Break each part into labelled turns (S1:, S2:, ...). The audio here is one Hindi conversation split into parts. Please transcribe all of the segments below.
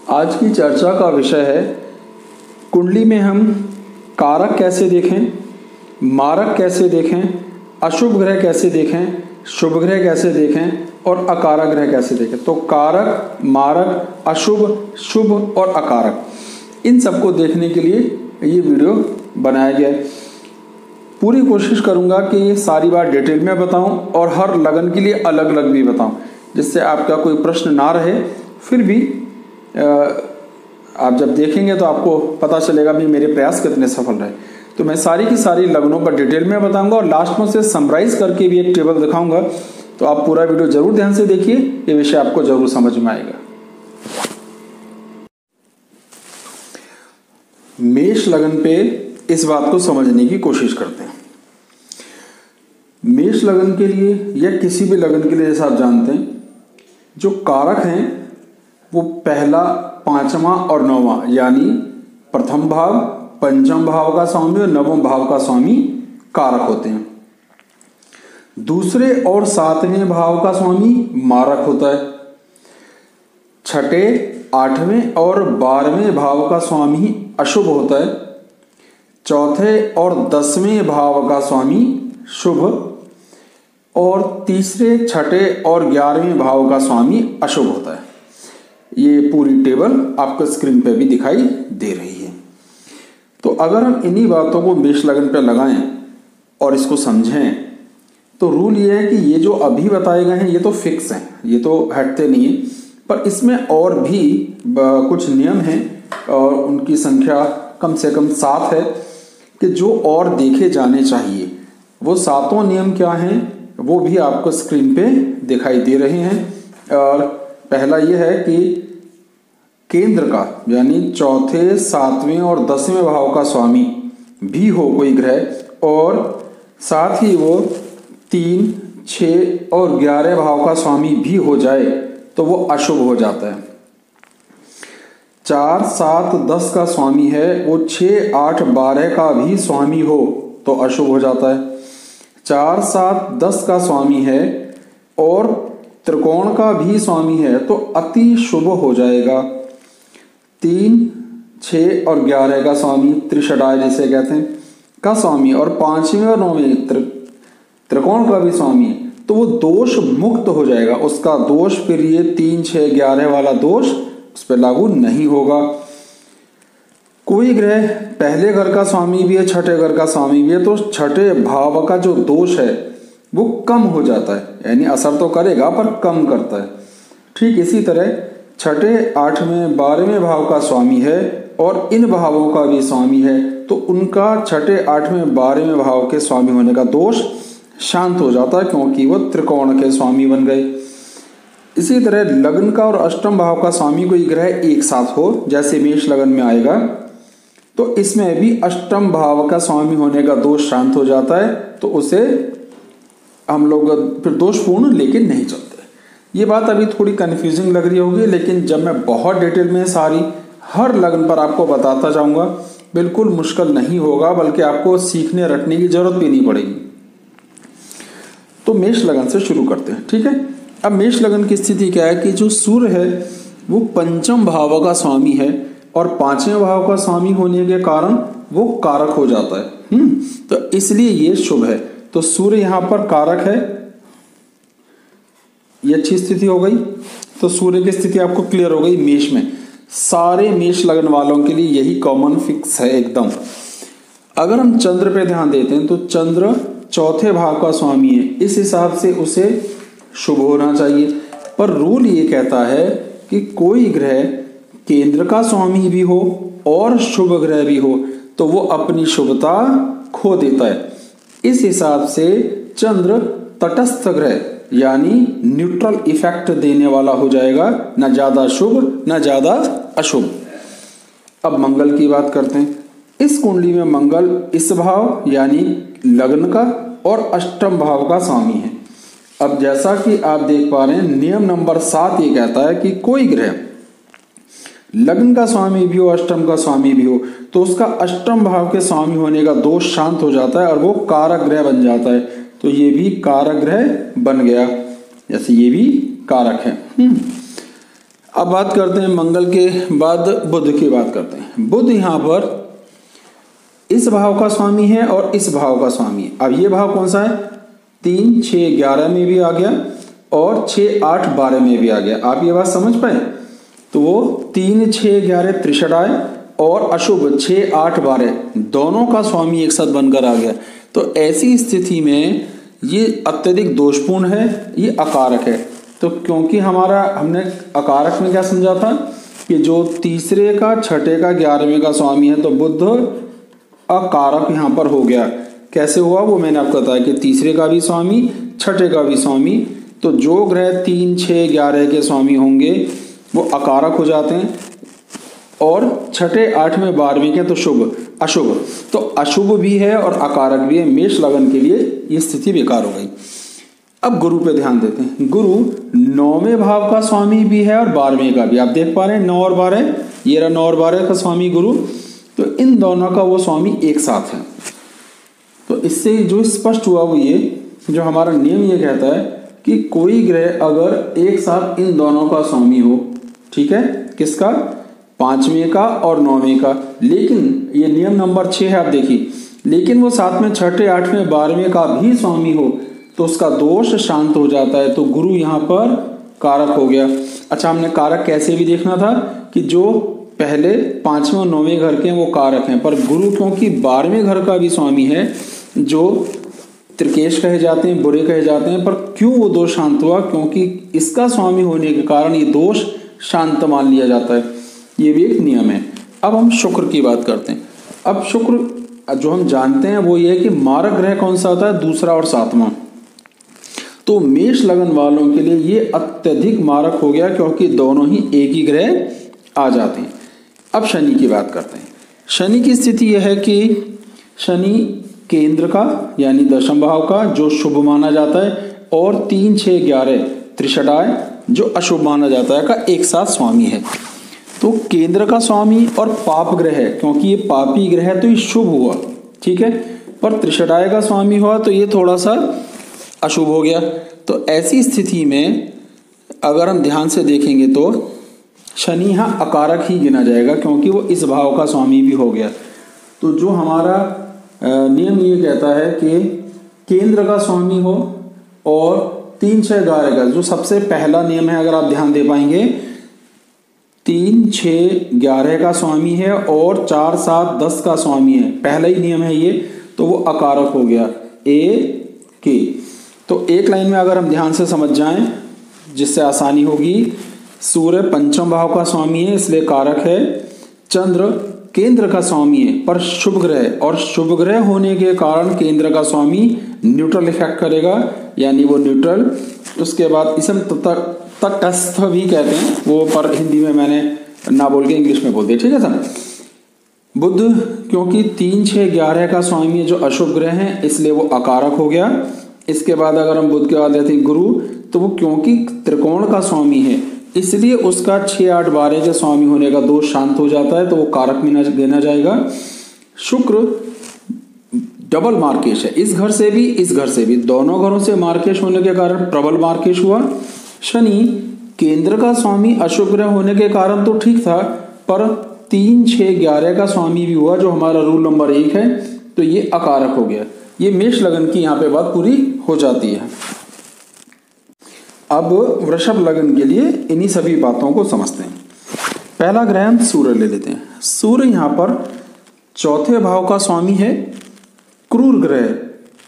S1: आज की चर्चा का विषय है कुंडली में हम कारक कैसे देखें, मारक कैसे देखें, अशुभ ग्रह कैसे देखें, शुभ ग्रह कैसे देखें और अकारक ग्रह कैसे देखें। तो कारक, मारक, अशुभ, शुभ और अकारक, इन सबको देखने के लिए ये वीडियो बनाया गया है। पूरी कोशिश करूंगा कि ये सारी बात डिटेल में बताऊं और हर लगन के लिए अलग अलग भी बताऊं, जिससे आपका कोई प्रश्न ना रहे। फिर भी आप जब देखेंगे तो आपको पता चलेगा भी मेरे प्रयास कितने सफल रहे। तो मैं सारी की सारी लगनों पर डिटेल में बताऊंगा और लास्ट में से समराइज करके भी एक टेबल दिखाऊंगा। तो आप पूरा वीडियो जरूर ध्यान से देखिए, ये विषय आपको जरूर समझ में आएगा। मेष लगन पे इस बात को समझने की कोशिश करते हैं। मेष लगन के लिए या किसी भी लगन के लिए जैसा आप जानते हैं, जो कारक हैं वो पहला, पांचवा और नौवां, यानी प्रथम भाव, पंचम भाव का स्वामी और नवम भाव का स्वामी कारक होते हैं। दूसरे और सातवें भाव का स्वामी मारक होता है। छठे, आठवें और 12वें भाव का स्वामी अशुभ होता है। चौथे और 10वें भाव का स्वामी शुभ और तीसरे, छठे और 11वें भाव का स्वामी अशुभ होता है। ये पूरी टेबल आपको स्क्रीन पे भी दिखाई दे रही है। तो अगर हम इन्हीं बातों को मेष लगन पे लगाएं और इसको समझें, तो रूल ये है कि ये जो अभी बताए गए हैं ये तो फिक्स हैं, ये तो हटते नहीं है, पर इसमें और भी कुछ नियम हैं और उनकी संख्या कम से कम 7 है कि जो और देखे जाने चाहिए। वो 7 नियम क्या हैं वो भी आपको स्क्रीन पे दिखाई दे रहे हैं। और पहला यह है कि केंद्र का, यानी चौथे, 7वें और 10वें भाव का स्वामी भी हो कोई ग्रह, और साथ ही वो 3, 6 और 11 भाव का स्वामी भी हो जाए तो वो अशुभ हो जाता है। 4, 7, 10 का स्वामी है, वो 6, 8, 12 का भी स्वामी हो तो अशुभ हो जाता है। 4, 7, 10 का स्वामी है और त्रिकोण का भी स्वामी है तो अति शुभ हो जाएगा। 3, 6 और 11 का स्वामी, त्रिषडाय जिसे कहते हैं, का स्वामी और 5वें और 9वें त्रिकोण का भी स्वामी है तो वो दोष मुक्त हो जाएगा। उसका दोष फिर ये 3, 6, 11 वाला दोष उस पर लागू नहीं होगा। कोई ग्रह पहले घर का स्वामी भी है, छठे घर का स्वामी भी है, तो छठे भाव का जो दोष है वो कम हो जाता है, यानी असर तो करेगा पर कम करता है। ठीक इसी तरह छठे, 8वें, 12वें भाव का स्वामी है और इन भावों का भी स्वामी है तो उनका छठे, 8वें, 12वें भाव के स्वामी होने का दोष शांत हो जाता है, क्योंकि वो त्रिकोण के स्वामी बन गए। इसी तरह लग्न का और अष्टम भाव का स्वामी कोई ग्रह एक साथ हो, जैसे मेष लगन में आएगा, तो इसमें भी अष्टम भाव का स्वामी होने का दोष शांत हो जाता है, तो उसे हम लोग फिर दोषपूर्ण लेके नहीं चलते। ये बात अभी थोड़ी कंफ्यूजिंग लग रही होगी, लेकिन जब मैं बहुत डिटेल में सारी हर लगन पर आपको बताता जाऊंगा, बिल्कुल मुश्किल नहीं होगा, बल्कि आपको सीखने रटने की जरूरत भी नहीं पड़ेगी। तो मेष लगन से शुरू करते हैं, ठीक है। अब मेष लगन की स्थिति क्या है कि जो सूर्य है वो पंचम भाव का स्वामी है और 5वें भाव का स्वामी होने के कारण वो कारक हो जाता है। तो इसलिए ये शुभ है। तो सूर्य यहां पर कारक है, ये अच्छी स्थिति हो गई। तो सूर्य की स्थिति आपको क्लियर हो गई मेष में। सारे मेष लगन वालों के लिए यही कॉमन फिक्स है एकदम। अगर हम चंद्र पे ध्यान देते हैं तो चंद्र चौथे भाव का स्वामी है, इस हिसाब से उसे शुभ होना चाहिए। पर रूल ये कहता है कि कोई ग्रह केंद्र का स्वामी भी हो और शुभ ग्रह भी हो तो वो अपनी शुभता खो देता है। इस हिसाब से चंद्र तटस्थ ग्रह, यानी न्यूट्रल इफेक्ट देने वाला हो जाएगा, न ज्यादा शुभ न ज्यादा अशुभ। अब मंगल की बात करते हैं। इस कुंडली में मंगल इस भाव यानी लग्न का और अष्टम भाव का स्वामी है। अब जैसा कि आप देख पा रहे हैं, नियम नंबर 7 ये कहता है कि कोई ग्रह लग्न का स्वामी भी हो, अष्टम का स्वामी भी हो, तो उसका अष्टम भाव के स्वामी होने का दोष शांत हो जाता है और वो कारक ग्रह बन जाता है। तो ये भी कारक ग्रह बन गया, जैसे ये भी कारक है। अब बात करते हैं मंगल के बाद बुध की बात करते हैं। बुध यहाँ पर इस भाव का स्वामी है और इस भाव का स्वामी है। अब ये भाव कौन सा है? 3, 6, 11 में भी आ गया और 6, 8, 12 में भी आ गया। आप ये बात समझ पाए? तो वो 3, 6, 11 त्रिषडाय और अशुभ 6, 8, 12 दोनों का स्वामी एक साथ बनकर आ गया। तो ऐसी स्थिति में ये अत्यधिक दोषपूर्ण है, ये अकारक है। तो क्योंकि हमने अकारक में क्या समझा था कि जो तीसरे का, छठे का, 11वें का स्वामी है, तो बुध अकारक यहाँ पर हो गया। कैसे हुआ वो मैंने आपको बताया कि तीसरे का भी स्वामी, छठे का भी स्वामी, तो जो ग्रह 3, 6, 11 के स्वामी होंगे वो अकारक हो जाते हैं और छठे, 8वें, 12वें के तो शुभ अशुभ, तो अशुभ भी है और अकारक भी है। मेष लगन के लिए ये स्थिति बेकार हो गई। अब गुरु पे ध्यान देते हैं। गुरु 9वें भाव का स्वामी भी है और 12वें का भी। आप देख पा रहे हैं 9 और 12, ये रहा 9 और 12 का स्वामी गुरु, तो इन दोनों का वो स्वामी एक साथ है। तो इससे जो स्पष्ट हुआ वो ये, जो हमारा नियम ये कहता है कि कोई ग्रह अगर एक साथ इन दोनों का स्वामी हो, ठीक है, किसका? 5वें का और 9वें का, लेकिन ये नियम नंबर 6 है। आप देखिए, लेकिन वो साथ में छठे, 8वें, 12वें का भी स्वामी हो तो उसका दोष शांत हो जाता है। तो गुरु यहाँ पर कारक हो गया। अच्छा, हमने कारक कैसे भी देखना था कि जो पहले 5वें और 9वें घर के हैं वो कारक हैं, पर गुरु क्योंकि 12वें घर का भी स्वामी है, जो त्रिकेश कहे जाते हैं, बुरे कहे जाते हैं, पर क्यों वो दोष शांत हुआ? क्योंकि इसका स्वामी होने के कारण ये दोष शांत मान लिया जाता है। ये भी एक नियम है। अब हम शुक्र की बात करते हैं। अब शुक्र जो हम जानते हैं वो ये है कि मारक ग्रह कौन सा होता है? दूसरा और 7वां। तो मेष लगन वालों के लिए ये अत्यधिक मारक हो गया क्योंकि दोनों ही एक ही ग्रह आ जाते हैं। अब शनि की बात करते हैं। शनि की स्थिति यह है कि शनि केंद्र का यानी दशम भाव का जो शुभ माना जाता है और 3, 6, 11 त्रिषडाय जो अशुभ माना जाता है का एक साथ स्वामी है। तो केंद्र का स्वामी और पाप ग्रह है, क्योंकि ये पापी ग्रह है तो ये शुभ हुआ, ठीक है, पर त्रिषडाय का स्वामी हुआ तो ये थोड़ा सा अशुभ हो गया। तो ऐसी स्थिति में अगर हम ध्यान से देखेंगे तो शनि यहाँ अकारक ही गिना जाएगा क्योंकि वो इस भाव का स्वामी भी हो गया। तो जो हमारा नियम ये कहता है कि केंद्र का स्वामी हो और 3, 6, 11 का, जो सबसे पहला नियम है, अगर आप ध्यान दे पाएंगे, 3, 6, 11 का स्वामी है और 4, 7, 10 का स्वामी है, पहला ही नियम है ये, तो वो अकारक हो गया ए के। तो एक लाइन में अगर हम ध्यान से समझ जाएं जिससे आसानी होगी, सूर्य 5वें भाव का स्वामी है इसलिए कारक है, चंद्र केंद्र का स्वामी है पर शुभ ग्रह, और शुभ ग्रह होने के कारण केंद्र का स्वामी न्यूट्रल इफेक्ट करेगा, यानी वो न्यूट्रल। उसके बाद इसे तटस्थ भी कहते हैं वो, पर हिंदी में मैंने ना बोल के इंग्लिश में बोल दिया, ठीक है सर। बुध क्योंकि 3, 6, 11 का स्वामी जो अशुभ ग्रह है इसलिए वो अकारक हो गया। इसके बाद अगर हम बुध के बाद लेते हैं गुरु, तो वो क्योंकि त्रिकोण का स्वामी है इसलिए उसका 6, 8, 12 के स्वामी होने का दोष शांत हो जाता है, तो वो कारक में गिना जाएगा। शुक्र डबल मार्केश है, इस घर से भी इस घर से भी, दोनों घरों से मार्केश होने के कारण प्रबल मार्केश हुआ। शनि केंद्र का स्वामी अशुभ ग्रह होने के कारण तो ठीक था, पर 3, 6, 11 का स्वामी भी हुआ जो हमारा रूल नंबर 1 है, तो ये अकारक हो गया। ये मेष लगन की यहाँ पे बात पूरी हो जाती है। अब वृषभ लगन के लिए इन्हीं सभी बातों को समझते हैं। पहला ग्रह हम सूर्य ले लेते हैं। सूर्य यहाँ पर 4थे भाव का स्वामी है। क्रूर ग्रह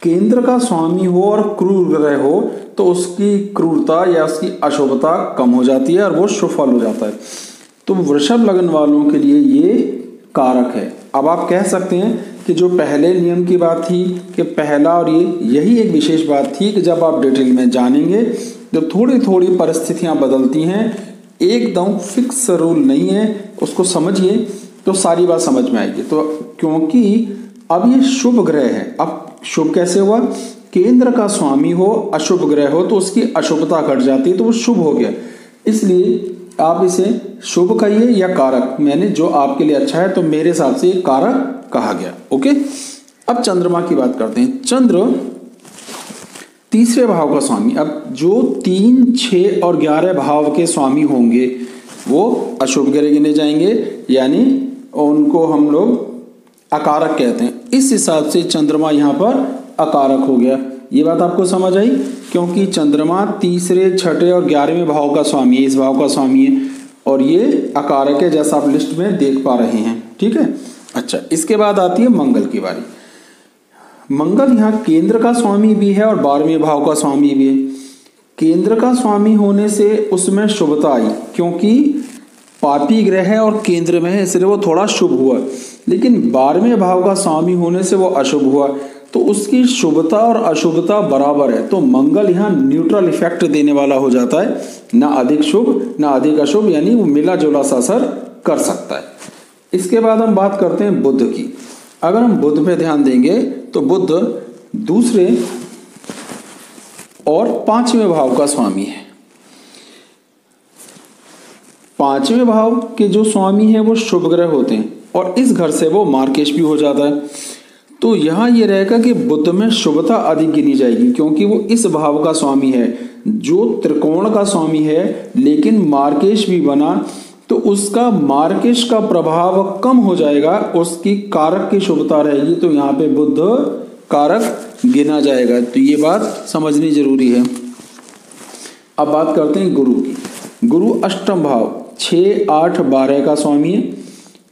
S1: केंद्र का स्वामी हो और क्रूर ग्रह हो तो उसकी क्रूरता या उसकी अशुभता कम हो जाती है और वो सफल हो जाता है। तो वृषभ लगन वालों के लिए ये कारक है। अब आप कह सकते हैं कि जो पहले नियम की बात थी कि पहला और ये, यही एक विशेष बात थी कि जब आप डिटेल में जानेंगे तो थोड़ी थोड़ी परिस्थितियां बदलती हैं, एकदम फिक्स रूल नहीं है, उसको समझिए तो सारी बात समझ में आएगी। तो क्योंकि अब ये शुभ ग्रह है, अब शुभ कैसे हुआ? केंद्र का स्वामी हो अशुभ ग्रह हो तो उसकी अशुभता घट जाती है, तो वो शुभ हो गया। इसलिए आप इसे शुभ कहिए या कारक, मैंने जो आपके लिए अच्छा है तो मेरे हिसाब से ये कारक कहा गया। ओके, अब चंद्रमा की बात करते हैं। चंद्र 3रे भाव का स्वामी। अब जो 3, 6 और 11 भाव के स्वामी होंगे वो अशुभ ग्रह गिने जाएंगे, यानी उनको हम लोग अकारक कहते हैं। इस हिसाब से चंद्रमा यहाँ पर अकारक हो गया। ये बात आपको समझ आई, क्योंकि चंद्रमा तीसरे, छठे और 11वें भाव का स्वामी है, इस भाव का स्वामी है, और ये अकारक है, जैसा आप लिस्ट में देख पा रहे हैं। ठीक है। अच्छा, इसके बाद आती है मंगल की बारी। मंगल यहाँ केंद्र का स्वामी भी है और 12वें भाव का स्वामी भी है। केंद्र का स्वामी होने से उसमें शुभता आई, क्योंकि पापी ग्रह है और केंद्र में है, इसलिए वो थोड़ा शुभ हुआ। लेकिन 12वें भाव का स्वामी होने से वो अशुभ हुआ, तो उसकी शुभता और अशुभता बराबर है। तो मंगल यहाँ न्यूट्रल इफेक्ट देने वाला हो जाता है, ना अधिक शुभ ना अधिक अशुभ, यानी वो मिला जुला सा असर कर सकता है। इसके बाद हम बात करते हैं बुध की। अगर हम बुध पे ध्यान देंगे तो बुध दूसरे और 5वें भाव का स्वामी है। 5वें भाव के जो स्वामी है वो शुभ ग्रह होते हैं, और इस घर से वो मार्केश भी हो जाता है। तो यहाँ ये रहेगा कि बुध में शुभता अधिक गिनी जाएगी, क्योंकि वो इस भाव का स्वामी है जो त्रिकोण का स्वामी है, लेकिन मार्केश भी बना, तो उसका मार्केश का प्रभाव कम हो जाएगा, उसकी कारक की शुभता रहेगी, तो यहाँ पे बुध कारक गिना जाएगा। तो ये बात समझनी जरूरी है। अब बात करते हैं गुरु की। गुरु अष्टम भाव 6, 8, 12 का स्वामी है,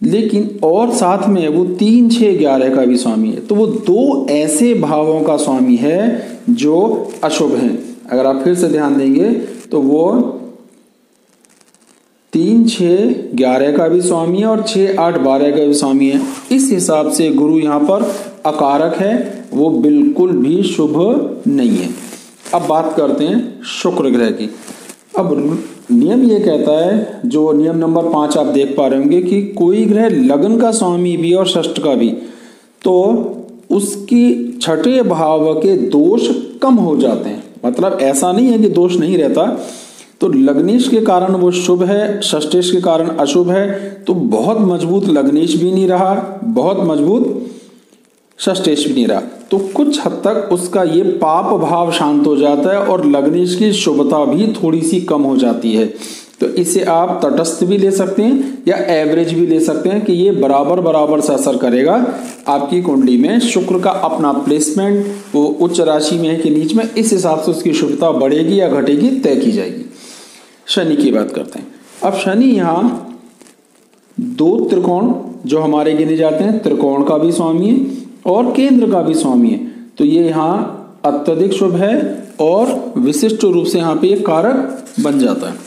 S1: लेकिन और साथ में वो 3, 6, 11 का भी स्वामी है। तो वो दो ऐसे भावों का स्वामी है जो अशुभ हैं। अगर आप फिर से ध्यान देंगे तो वो 3, 6, 11 का भी स्वामी है और 6, 8, 12 का भी स्वामी है। इस हिसाब से गुरु यहाँ पर अकारक है, वो बिल्कुल भी शुभ नहीं है। अब बात करते हैं शुक्र ग्रह की। अब नियम ये कहता है, जो नियम नंबर 5 आप देख पा रहे होंगे, कि कोई ग्रह लग्न का स्वामी भी और षष्ठ का भी, तो उसकी छठे भाव के दोष कम हो जाते हैं। मतलब ऐसा नहीं है कि दोष नहीं रहता। तो लग्नेश के कारण वो शुभ है, षष्ठेश के कारण अशुभ है, तो बहुत मजबूत लग्नेश भी नहीं रहा, बहुत मजबूत षष्ठेश भी नहीं रहा, तो कुछ हद तक उसका ये पाप भाव शांत हो जाता है और लग्नेश की शुभता भी थोड़ी सी कम हो जाती है। तो इसे आप तटस्थ भी ले सकते हैं या एवरेज भी ले सकते हैं, कि ये बराबर बराबर से असर करेगा आपकी कुंडली में। शुक्र का अपना प्लेसमेंट वो उच्च राशि में है कि नीच में, इस हिसाब से उसकी शुभता बढ़ेगी या घटेगी तय की जाएगी। शनि की बात करते हैं। अब शनि यहाँ 2 त्रिकोण जो हमारे गिने जाते हैं, त्रिकोण का भी स्वामी है और केंद्र का भी स्वामी है, तो ये यहाँ अत्यधिक शुभ है और विशिष्ट रूप से यहाँ पे एक कारक बन जाता है।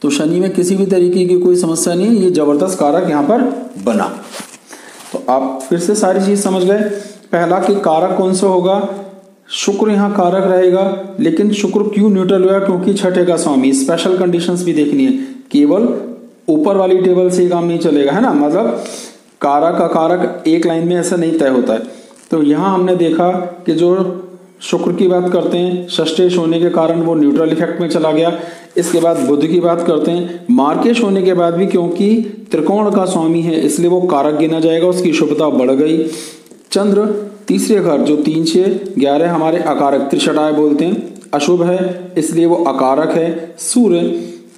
S1: तो शनि में किसी भी तरीके की कोई समस्या नहीं है, ये जबरदस्त कारक यहाँ पर बना। तो आप फिर से सारी चीज समझ गए। पहला कि कारक कौन सा होगा, शुक्र यहाँ कारक रहेगा, लेकिन शुक्र क्यों न्यूट्रल हुआ, क्योंकि छठे का स्वामी। स्पेशल कंडीशंस भी देखनी है, केवल ऊपर वाली टेबल से काम नहीं चलेगा, है ना। मतलब कारक अकारक एक लाइन में ऐसा नहीं तय होता है। तो यहाँ हमने देखा कि जो शुक्र की बात करते हैं, षष्ठेश होने के कारण वो न्यूट्रल इफेक्ट में चला गया। इसके बाद बुध की बात करते हैं, मार्केश होने के बाद भी क्योंकि त्रिकोण का स्वामी है इसलिए वो कारक गिना जाएगा, उसकी शुभता बढ़ गई। चंद्र तीसरे घर जो 3, 6, 11 हमारे अकारक त्रिशटाय बोलते हैं, अशुभ है इसलिए वो अकारक है। सूर्य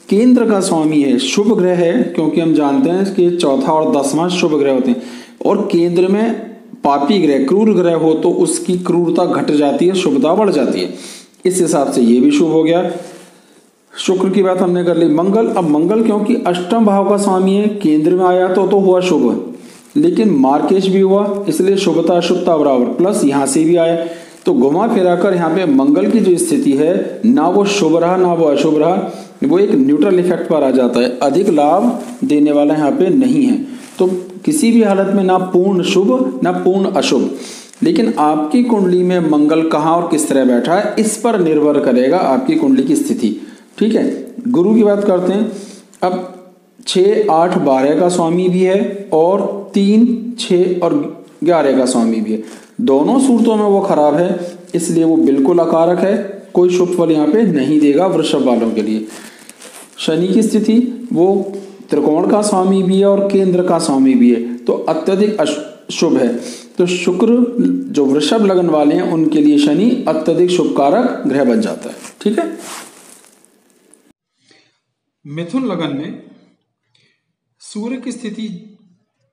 S1: केंद्र का स्वामी है, शुभ ग्रह है, क्योंकि हम जानते हैं कि चौथा और 10वां शुभ ग्रह होते हैं, और केंद्र में पापी ग्रह क्रूर ग्रह हो तो उसकी क्रूरता घट जाती है, शुभता बढ़ जाती है। इस हिसाब से ये भी शुभ हो गया। शुक्र की बात हमने कर ली। मंगल, अब मंगल क्योंकि अष्टम भाव का स्वामी है, केंद्र में आया तो हुआ शुभ, लेकिन मार्केश भी हुआ इसलिए शुभता अशुभता बराबर, प्लस यहाँ से भी आया, तो घुमा फिरा कर यहाँ पे मंगल की जो स्थिति है, ना वो शुभ रहा ना वो अशुभ रहा, वो एक न्यूट्रल इफेक्ट पर आ जाता है, अधिक लाभ देने वाला यहाँ पे नहीं है। तो किसी भी हालत में ना पूर्ण शुभ ना पूर्ण अशुभ। लेकिन आपकी कुंडली में मंगल कहाँ और किस तरह बैठा है, इस पर निर्भर करेगा आपकी कुंडली की स्थिति। ठीक है। गुरु की बात करते हैं। अब 6, 8, 12 का स्वामी भी है और 3, 6 और 11 का स्वामी भी है। दोनों सूरतों में वो खराब है, इसलिए वो बिल्कुल अकारक है, कोई शुभ फल यहाँ पे नहीं देगा वृषभ वालों के लिए। शनि की स्थिति, वो त्रिकोण का स्वामी भी है और केंद्र का स्वामी भी है, तो अत्यधिक शुभ है। तो शुक्र जो वृषभ लगन वाले हैं उनके लिए शनि अत्यधिक शुभ कारक ग्रह बन जाता है। ठीक है। मिथुन लगन में सूर्य की स्थिति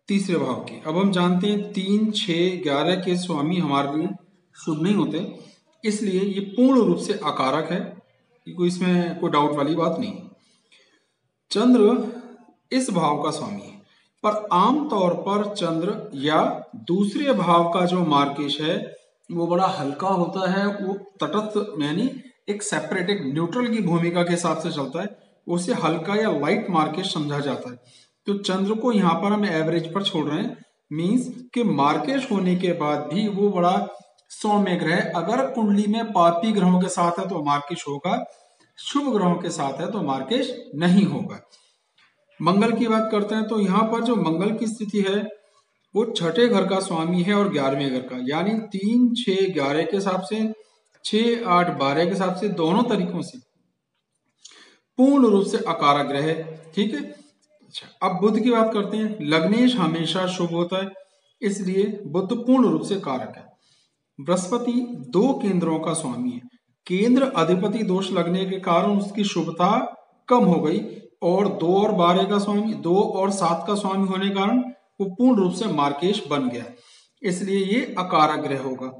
S1: तीसरे भाव की। अब हम जानते हैं 3, 6, 11 के स्वामी हमारे लिए शुभ नहीं होते, इसलिए ये पूर्ण रूप से अकारक है, कोई इसमें कोई डाउट वाली बात नहीं। चंद्र इस भाव का स्वामी है, पर आमतौर पर चंद्र या दूसरे भाव का जो मार्केश है वो बड़ा हल्का होता है, वो तटस्थ यानी एक सेपरेट एक न्यूट्रल की भूमिका के हिसाब से चलता है, उसे हल्का या लाइट मार्केश समझा जाता है। तो चंद्र को यहाँ पर हम एवरेज पर छोड़ रहे हैं, मींस कि मार्केश होने के बाद भी वो बड़ा सौम्य ग्रह, अगर कुंडली में पापी ग्रहों के साथ है तो मार्केश होगा, शुभ ग्रहों के साथ है तो मार्केश नहीं होगा। मंगल की बात करते हैं तो यहाँ पर जो मंगल की स्थिति है वो छठे घर का स्वामी है और 11वें घर का, यानी 3, 6, 11 के हिसाब से, 6, 8, 12 के हिसाब से, दोनों तरीकों से पूर्ण रूप से अकारक ग्रह है। ठीक है। अच्छा, अब बुध की बात करते हैं। लग्नेश हमेशा शुभ होता है, इसलिए बुध पूर्ण रूप से कारक है। बृहस्पति 2 केंद्रों का स्वामी है, केंद्र अधिपति दोष लगने के कारण उसकी शुभता कम हो गई, और 2 और 12 का स्वामी, 2 और 7 का स्वामी होने के कारण वो पूर्ण रूप से मार्केश बन गया, इसलिए ये अकारक ग्रह होगा।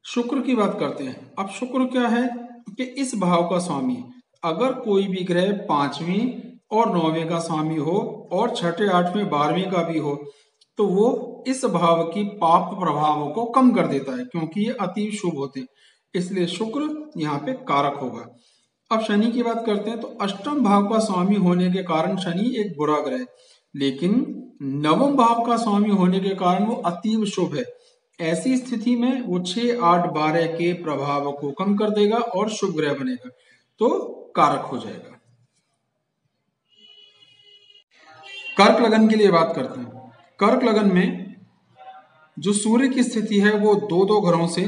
S1: शुक्र की बात करते हैं। अब शुक्र क्या है कि इस भाव का स्वामी है। अगर कोई भी ग्रह 5वें और 9वें का स्वामी हो और 6ठे, 8वें, 12वें का भी हो तो वो इस भाव की पाप प्रभावों को कम कर देता है, क्योंकि ये अति शुभ होते हैं, इसलिए शुक्र यहाँ पे कारक होगा। अब शनि की बात करते हैं तो अष्टम भाव का स्वामी होने के कारण शनि एक बुरा ग्रह, लेकिन नवम भाव का स्वामी होने के कारण वो अतीव शुभ है। ऐसी स्थिति में वो 6, 8, 12 के प्रभाव को कम कर देगा और शुभ ग्रह बनेगा, तो कारक हो जाएगा। कर्क लगन के लिए बात करते हैं। कर्क लगन में जो सूर्य की स्थिति है वो 2 घरों से,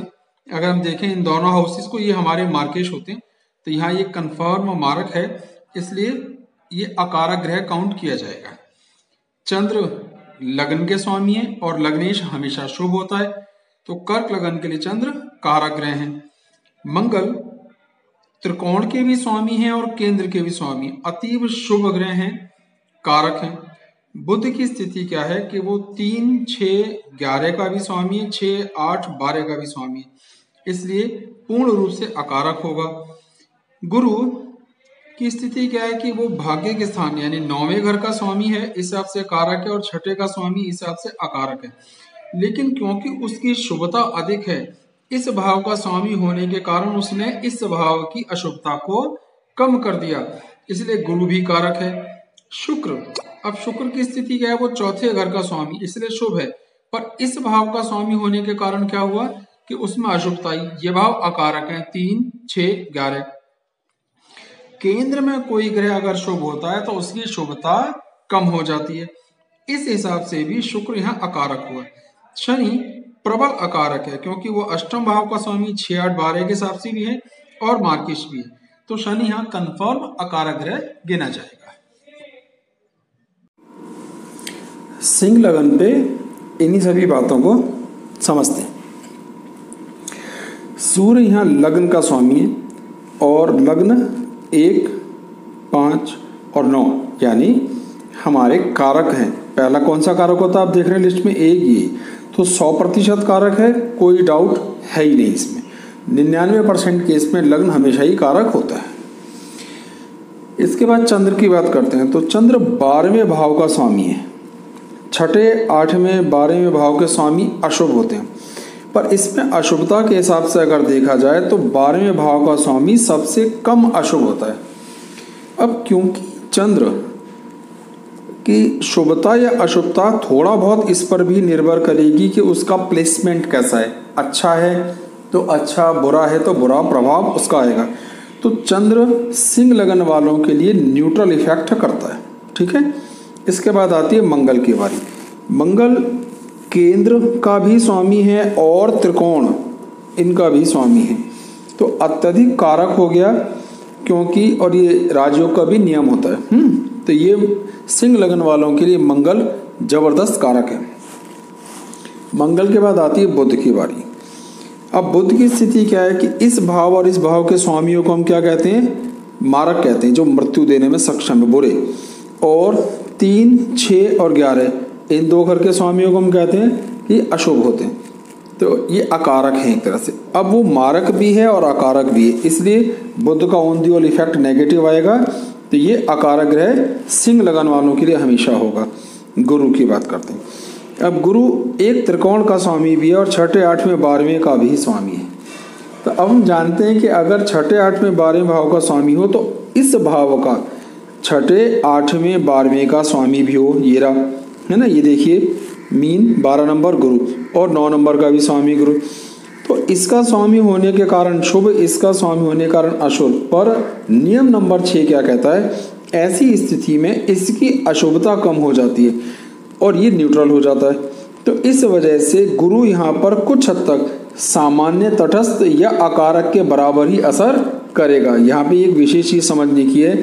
S1: अगर हम देखें इन दोनों हाउसेस को, ये हमारे मार्केश होते हैं, तो यहाँ ये कंफर्म मार्क है, इसलिए ये अकारक ग्रह काउंट किया जाएगा। चंद्र लगन के स्वामी है और लग्नेश हमेशा शुभ होता है, तो कर्क लगन के लिए चंद्र कारक ग्रह हैं। मंगल त्रिकोण के भी स्वामी हैं और केंद्र के भी स्वामी, अतीव शुभ ग्रह हैं, कारक हैं। बुध की स्थिति क्या है कि वो 3, 6, 11 का भी स्वामी है, 6, 8, 12 का भी स्वामी है, इसलिए पूर्ण रूप से अकारक होगा। गुरु की स्थिति क्या है कि वो भाग्य के स्थान यानी 9वें घर का स्वामी है, इस हिसाब से कारक है, और 6ठे का स्वामी इस हिसाब से अकारक है, लेकिन क्योंकि उसकी शुभता अधिक है, इस भाव का स्वामी होने के कारण उसने इस भाव की अशुभता को कम कर दिया, इसलिए गुरु भी कारक है। शुक्र, अब शुक्र की स्थिति क्या है, वो चौथे घर का स्वामी, इसलिए शुभ है, पर इस भाव का स्वामी होने के कारण क्या हुआ कि उसमें अशुभता आई, ये भाव अकारक है, 3, 6, 11। केंद्र में कोई ग्रह अगर शुभ होता है तो उसकी शुभता कम हो जाती है, इस हिसाब से भी शुक्र यहाँ अकारक हुआ। शनि प्रबल अकारक है, क्योंकि वो अष्टम भाव का स्वामी 6, 8, 12 के हिसाब से भी है और मार्केश भी है, तो शनि यहाँ कंफर्म अकारक ग्रह गिना जाएगा। सिंह लगन पे इन्हीं सभी बातों को समझते हैं। सूर्य यहाँ लग्न का स्वामी है और लग्न 1, 5 और 9 यानी हमारे कारक हैं। पहला कौन सा कारक होता है आप देख रहे हैं लिस्ट में, एक ये, तो 100% कारक है, कोई डाउट है ही नहीं इसमें। 99% केस में लग्न हमेशा ही कारक होता है। इसके बाद चंद्र की बात करते हैं तो चंद्र 12वें भाव का स्वामी है। 6ठे, 8वें, 12वें भाव के स्वामी अशुभ होते हैं, पर इसमें अशुभता के हिसाब से अगर देखा जाए तो 12वें भाव का स्वामी सबसे कम अशुभ होता है। अब क्योंकि चंद्र की शुभता या अशुभता थोड़ा बहुत इस पर भी निर्भर करेगी कि उसका प्लेसमेंट कैसा है, अच्छा है तो अच्छा, बुरा है तो बुरा प्रभाव उसका आएगा। तो चंद्र सिंह लगन वालों के लिए न्यूट्रल इफेक्ट करता है। ठीक है। इसके बाद आती है मंगल की बारी। मंगल केंद्र का भी स्वामी है और त्रिकोण इनका भी स्वामी है, तो अत्यधिक कारक हो गया, क्योंकि और ये राजयोग का भी नियम होता है। तो ये सिंह लगन वालों के लिए मंगल जबरदस्त कारक है। मंगल के बाद आती है बुध की बारी। अब बुध की स्थिति क्या है कि इस भाव और इस भाव के स्वामियों को हम क्या कहते हैं, मारक कहते हैं, जो मृत्यु देने में सक्षम है, बुरे। और 3, 6 और 11 इन 2 घर के स्वामियों को हम कहते हैं कि अशुभ होते हैं। तो ये अकारक है एक तरह से। अब वो मारक भी है और अकारक भी है, इसलिए बुध का on the whole effect negative आएगा। तो ये अकारक ग्रह सिंह लगन वालों के लिए हमेशा होगा। गुरु की बात करते हैं। अब गुरु एक त्रिकोण का स्वामी भी है और 6ठे, 8वें, 12वें का भी स्वामी है। तो अब हम जानते हैं कि अगर 6ठे, 8वें, 12वें भाव का स्वामी हो तो इस भाव का 6ठे, 8वें, 12वें का स्वामी भी हो। ये रहा है ना, ये देखिए मीन 12 नंबर गुरु और 9 नंबर का भी स्वामी गुरु। तो इसका स्वामी होने के कारण शुभ, इसका स्वामी होने के कारण अशुभ। पर नियम नंबर 6 क्या कहता है, ऐसी स्थिति में इसकी अशुभता कम हो जाती है और ये न्यूट्रल हो जाता है। तो इस वजह से गुरु यहाँ पर कुछ हद तक सामान्य, तटस्थ या अकारक के बराबर ही असर करेगा। यहाँ पे एक विशेष चीज समझने की है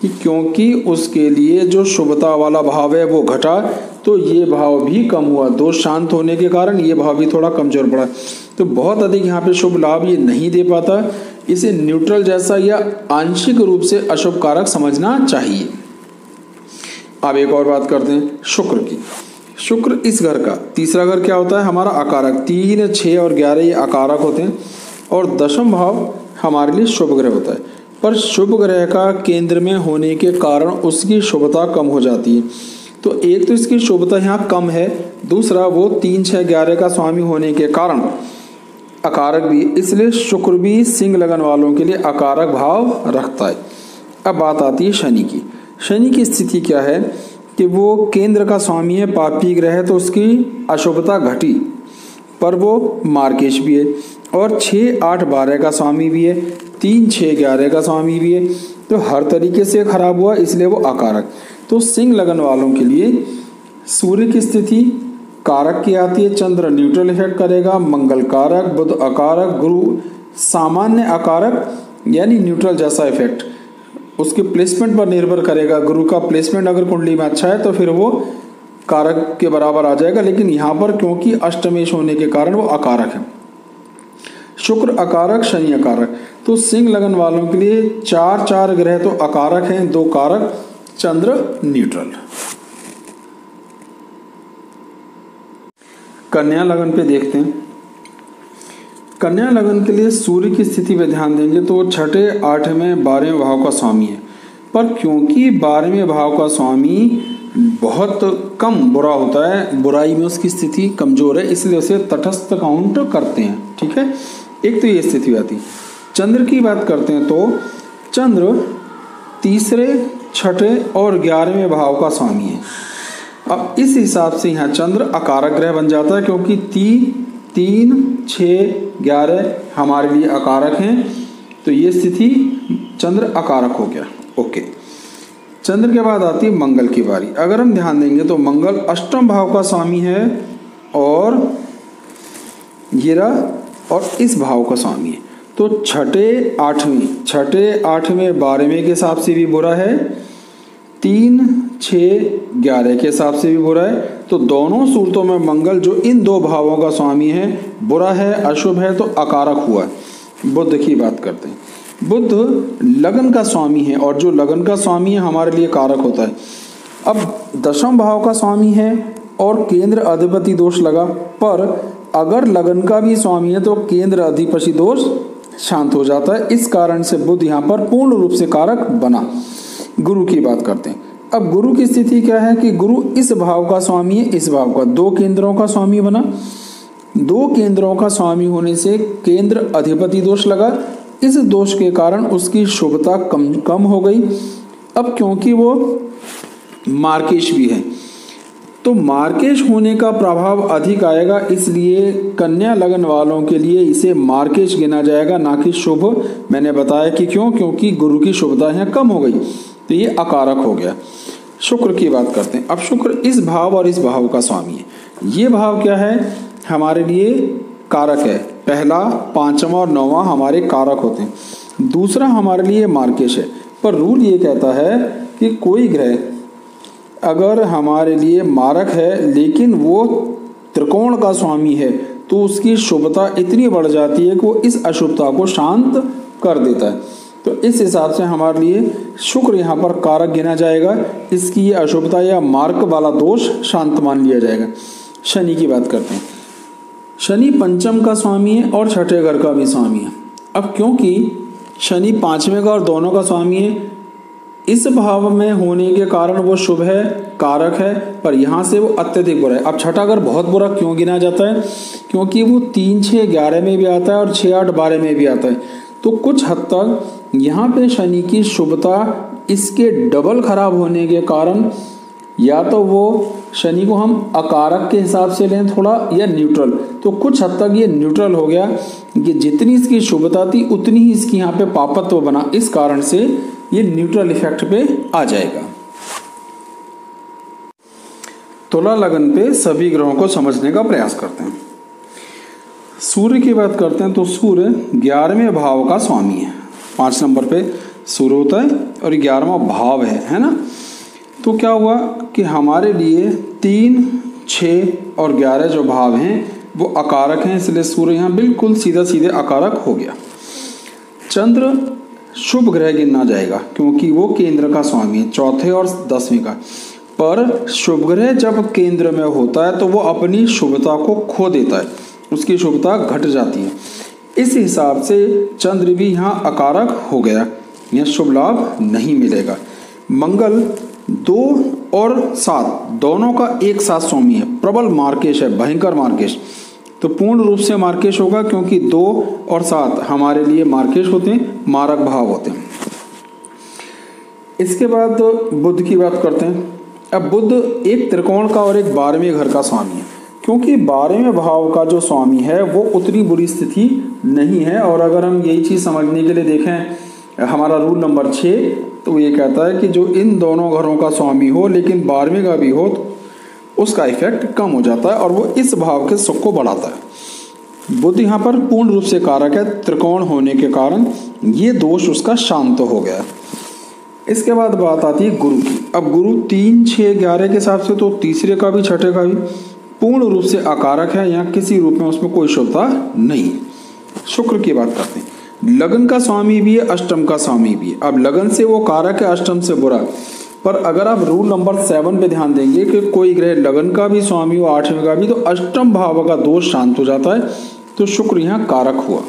S1: कि क्योंकि उसके लिए जो शुभता वाला भाव है वो घटा, तो ये भाव भी कम हुआ। दोष शांत होने के कारण ये भाव भी थोड़ा कमजोर पड़ा। तो बहुत अधिक यहाँ पे शुभ लाभ ये नहीं दे पाता। इसे न्यूट्रल जैसा या आंशिक रूप से अशुभ कारक समझना चाहिए। अब एक और बात करते हैं शुक्र की। शुक्र इस घर का तीसरा घर क्या होता है हमारा, अकारक। 3, 6 और 11 ये अकारक होते हैं और 10वां भाव हमारे लिए शुभ ग्रह होता है। पर शुभ ग्रह का केंद्र में होने के कारण उसकी शुभता कम हो जाती है। तो एक तो इसकी शुभता यहाँ कम है, दूसरा वो 3, 6, 11 का स्वामी होने के कारण अकारक भी, इसलिए शुक्र भी सिंह लगन वालों के लिए अकारक भाव रखता है। अब बात आती है शनि की। शनि की स्थिति क्या है कि वो केंद्र का स्वामी है, पापी ग्रह है, तो उसकी अशुभता घटी, पर वो मार्केश भी है और 6, 8, 12 का स्वामी भी है, 3, 6, 11 का स्वामी भी है। तो हर तरीके से खराब हुआ, इसलिए वो अकारक। तो सिंह लगन वालों के लिए सूर्य की स्थिति कारक की आती है, चंद्र न्यूट्रल इफेक्ट करेगा, मंगल कारक, बुध अकारक, गुरु सामान्य अकारक यानी न्यूट्रल जैसा इफेक्ट। उसके प्लेसमेंट पर निर्भर करेगा। गुरु का प्लेसमेंट अगर कुंडली में अच्छा है तो फिर वो कारक के बराबर आ जाएगा, लेकिन यहाँ पर क्योंकि अष्टमेश होने के कारण वो अकारक है। शुक्र अकारक, शनि अकारक। तो सिंह लगन वालों के लिए 4 ग्रह तो अकारक हैं, 2 कारक, चंद्र न्यूट्रल। कन्या लगन पे देखते हैं। कन्या लगन के लिए सूर्य की स्थिति पे ध्यान देंगे तो वो 6ठे, 8वें, 12वें भाव का स्वामी है। पर क्योंकि 12वें भाव का स्वामी बहुत कम बुरा होता है, बुराई में उसकी स्थिति कमजोर है, इसलिए उसे तटस्थ काउंट करते हैं। ठीक है, एक तो ये स्थिति आती। चंद्र की बात करते हैं तो चंद्र तीसरे, 6ठे और 11वें भाव का स्वामी है। अब इस हिसाब से यहाँ चंद्र अकारक ग्रह बन जाता है, क्योंकि 3, 6, 11 हमारे लिए अकारक हैं। तो ये स्थिति चंद्र अकारक हो गया। ओके, चंद्र के बाद आती है मंगल की बारी। अगर हम ध्यान देंगे तो मंगल अष्टम भाव का स्वामी है और ये रहा, और इस भाव का स्वामी है। तो 6ठे, 8वें, 12वें के हिसाब से भी बुरा है, 3, 6, 11 के हिसाब से भी बुरा है। तो दोनों सूरतों में मंगल जो इन 2 भावों का स्वामी है बुरा है, अशुभ है, तो अकारक हुआ। बुध की बात करते हैं। बुध लगन का स्वामी है और जो लगन का स्वामी है हमारे लिए कारक होता है। अब 10वां भाव का स्वामी है और केंद्र अधिपति दोष लगा, पर अगर लगन का भी स्वामी है तो केंद्र अधिपति दोष शांत हो जाता है। इस कारण से बुध यहाँ पर पूर्ण रूप से कारक बना। गुरु की बात करते हैं। अब गुरु की स्थिति क्या है कि गुरु इस भाव का स्वामी है, इस भाव का, 2 केंद्रों का स्वामी बना। 2 केंद्रों का स्वामी होने से केंद्र अधिपति दोष लगा। इस दोष के कारण उसकी शुभता कम हो गई। अब क्योंकि वो मार्केश भी है तो मार्केश होने का प्रभाव अधिक आएगा, इसलिए कन्या लगन वालों के लिए इसे मार्केश गिना जाएगा, ना कि शुभ। मैंने बताया कि क्यों, क्योंकि गुरु की शुभता यहाँ कम हो गई, तो ये अकारक हो गया। शुक्र की बात करते हैं। अब शुक्र इस भाव और इस भाव का स्वामी है। ये भाव क्या है, हमारे लिए कारक है। पहला, 5वां और 9वां हमारे कारक होते हैं। दूसरा हमारे लिए मार्केश है। पर रूल ये कहता है कि कोई ग्रह अगर हमारे लिए मारक है लेकिन वो त्रिकोण का स्वामी है तो उसकी शुभता इतनी बढ़ जाती है कि वो इस अशुभता को शांत कर देता है। तो इस हिसाब से हमारे लिए शुक्र यहाँ पर कारक गिना जाएगा, इसकी ये अशुभता या मार्क वाला दोष शांत मान लिया जाएगा। शनि की बात करते हैं। शनि पंचम का स्वामी है और छठे घर का भी स्वामी है। अब क्योंकि शनि पांचवें का और दोनों का स्वामी है, इस भाव में होने के कारण वो शुभ है, कारक है, पर यहाँ से वो अत्यधिक बुरा है। अब छठा घर बहुत बुरा क्यों गिना जाता है? क्योंकि वो 3, 6, 11 में भी आता है और 6, 8, 12 में भी आता है। तो कुछ हद तक यहाँ पे शनि की शुभता इसके डबल खराब होने के कारण या तो वो शनि को हम अकारक के हिसाब से लें थोड़ा, या न्यूट्रल। तो कुछ हद तक ये न्यूट्रल हो गया कि जितनी इसकी शुभता थी उतनी ही इसकी यहाँ पे पापत्व बना, इस कारण से ये न्यूट्रल इफेक्ट पे आ जाएगा। तुला लगन पे सभी ग्रहों को समझने का प्रयास करते हैं। सूर्य की बात करते हैं तो सूर्य 11वें भाव का स्वामी है। 5 नंबर पे सूर्य होता है और 11वां भाव है ना। तो क्या हुआ कि हमारे लिए 3, 6 और 11 जो भाव हैं वो अकारक हैं, इसलिए सूर्य यहाँ बिल्कुल सीधा सीधे अकारक हो गया। चंद्र शुभ ग्रह गिना जाएगा क्योंकि वो केंद्र का स्वामी है, चौथे और 10वें का। पर शुभ ग्रह जब केंद्र में होता है तो वो अपनी शुभता को खो देता है, उसकी शुभता घट जाती है। इस हिसाब से चंद्र भी यहाँ अकारक हो गया, यह शुभ लाभ नहीं मिलेगा। मंगल 2 और 7 दोनों का एक साथ स्वामी है, प्रबल मार्केश है, भयंकर मार्केश। तो पूर्ण रूप से मार्केश होगा क्योंकि 2 और 7 हमारे लिए मार्केश होते हैं, मारक भाव होते हैं। इसके बाद बुध की बात करते हैं। अब बुध एक त्रिकोण का और एक 12वें घर का स्वामी है, क्योंकि 12वें भाव का जो स्वामी है वो उतनी बुरी स्थिति नहीं है। और अगर हम यही चीज़ समझने के लिए देखें हमारा रूल नंबर 6, तो ये कहता है कि जो इन दोनों घरों का स्वामी हो लेकिन 12वें का भी हो तो उसका इफेक्ट कम हो जाता है और वो इस भाव के सुख को बढ़ाता है। बुध यहाँ पर पूर्ण रूप से कारक है, त्रिकोण होने के कारण ये दोष उसका शांत हो गया। इसके बाद बात आती है गुरु की। अब गुरु 3, 6, 11 के हिसाब से तो तीसरे का भी छठे का भी पूर्ण रूप से अकारक है, यहाँ किसी रूप में उसमें कोई शुभता नहीं। शुक्र की बात करते हैं। लगन का स्वामी भी है, अष्टम का स्वामी भी है। अब लगन से वो कारक है, अष्टम से बुरा। पर अगर आप रूल नंबर 7 पे ध्यान देंगे कि कोई ग्रह लगन का भी स्वामी हो, 8वें का भी, तो अष्टम भाव का दोष शांत हो जाता है, तो शुक्र यहाँ कारक हुआ।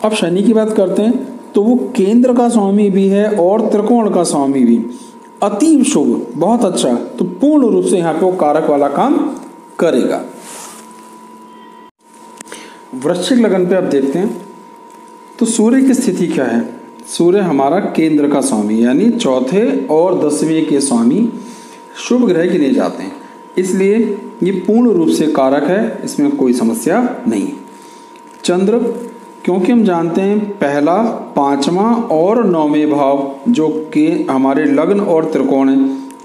S1: अब शनि की बात करते हैं तो वो केंद्र का स्वामी भी है और त्रिकोण का स्वामी भी, अति शुभ, बहुत अच्छा। तो पूर्ण रूप से यहाँ पे वो कारक वाला काम करेगा। वृश्चिक लगन पे आप देखते हैं तो सूर्य की स्थिति क्या है। सूर्य हमारा केंद्र का स्वामी यानी चौथे और 10वें के स्वामी शुभ ग्रह गिने जाते हैं, इसलिए ये पूर्ण रूप से कारक है, इसमें कोई समस्या नहीं। चंद्र, क्योंकि हम जानते हैं पहला, 5वां और 9वें भाव जो कि हमारे लग्न और त्रिकोण है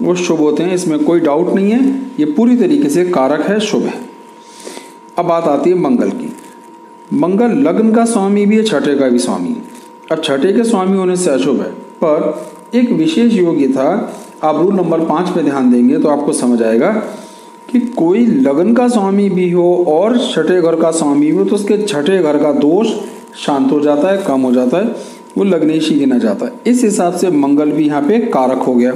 S1: वो शुभ होते हैं, इसमें कोई डाउट नहीं है, ये पूरी तरीके से कारक है, शुभ है। अब बात आती है मंगल की। मंगल लग्न का स्वामी भी है, छठे का भी स्वामी है। अब छठे के स्वामी होने से अशुभ है, पर एक विशेष योग्यता, आप रूल नंबर 5 पे ध्यान देंगे तो आपको समझ आएगा कि कोई लगन का स्वामी भी हो और छठे घर का स्वामी भी हो तो उसके छठे घर का दोष शांत हो जाता है, कम हो जाता है, वो लग्नेशी गिना जाता है। इस हिसाब से मंगल भी यहाँ पे कारक हो गया।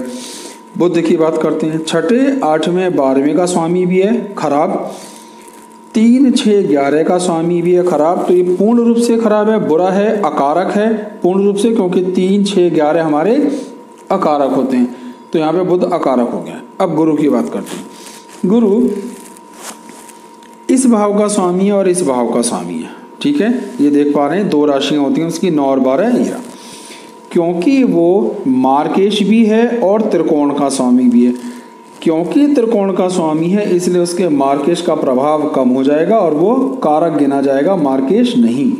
S1: बुध की बात करते हैं। छठे, 8वें, 12वें का स्वामी भी है, खराब। 3, 6, 11 का स्वामी भी है, खराब। तो ये पूर्ण रूप से खराब है, बुरा है, अकारक है पूर्ण रूप से, क्योंकि 3, 6, 11 हमारे अकारक होते हैं, तो यहाँ पे बुध अकारक हो गया। अब गुरु की बात करते हैं। गुरु इस भाव का स्वामी है और इस भाव का स्वामी है, ठीक है। ये देख पा रहे हैं 2 राशियां होती हैं उसकी, 9 और 12 है। क्योंकि वो मार्केश भी है और त्रिकोण का स्वामी भी है, क्योंकि त्रिकोण का स्वामी है इसलिए उसके मार्केश का प्रभाव कम हो जाएगा और वो कारक गिना जाएगा, मार्केश नहीं,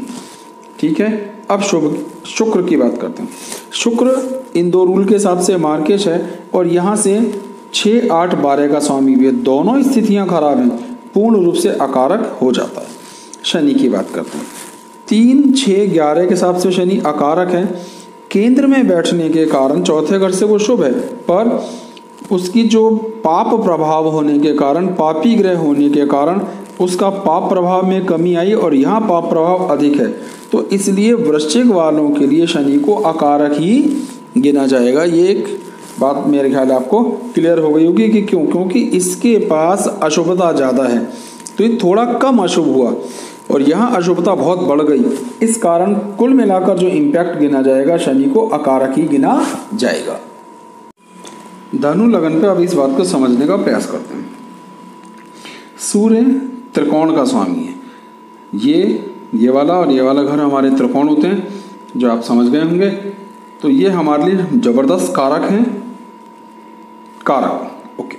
S1: ठीक है। अब शुक्र की बात करते हैं। शुक्र इन 2 रूल के हिसाब से मार्केश है और यहाँ से 6, 8, 12 का स्वामी भी है, दोनों स्थितियां खराब हैं, पूर्ण रूप से अकारक हो जाता है। शनि की बात करते हैं। 3, 6, 11 के हिसाब से शनि अकारक है, केंद्र में बैठने के कारण चौथे घर से वो शुभ है, पर उसकी जो पाप प्रभाव होने के कारण, पापी ग्रह होने के कारण उसका पाप प्रभाव में कमी आई और यहाँ पाप प्रभाव अधिक है, तो इसलिए वृश्चिक वालों के लिए शनि को अकारक ही गिना जाएगा। ये एक बात मेरे ख्याल आपको क्लियर हो गई होगी कि क्यों, क्योंकि इसके पास अशुभता ज़्यादा है, तो ये थोड़ा कम अशुभ हुआ और यहाँ अशुभता बहुत बढ़ गई। इस कारण कुल मिलाकर जो इम्पैक्ट गिना जाएगा शनि को अकारक ही गिना जाएगा। धनु लगन पे अब इस बात को समझने का प्रयास करते हैं। सूर्य त्रिकोण का स्वामी है। ये वाला और ये वाला घर हमारे त्रिकोण होते हैं, जो आप समझ गए होंगे। तो ये हमारे लिए जबरदस्त कारक हैं, कारक। ओके।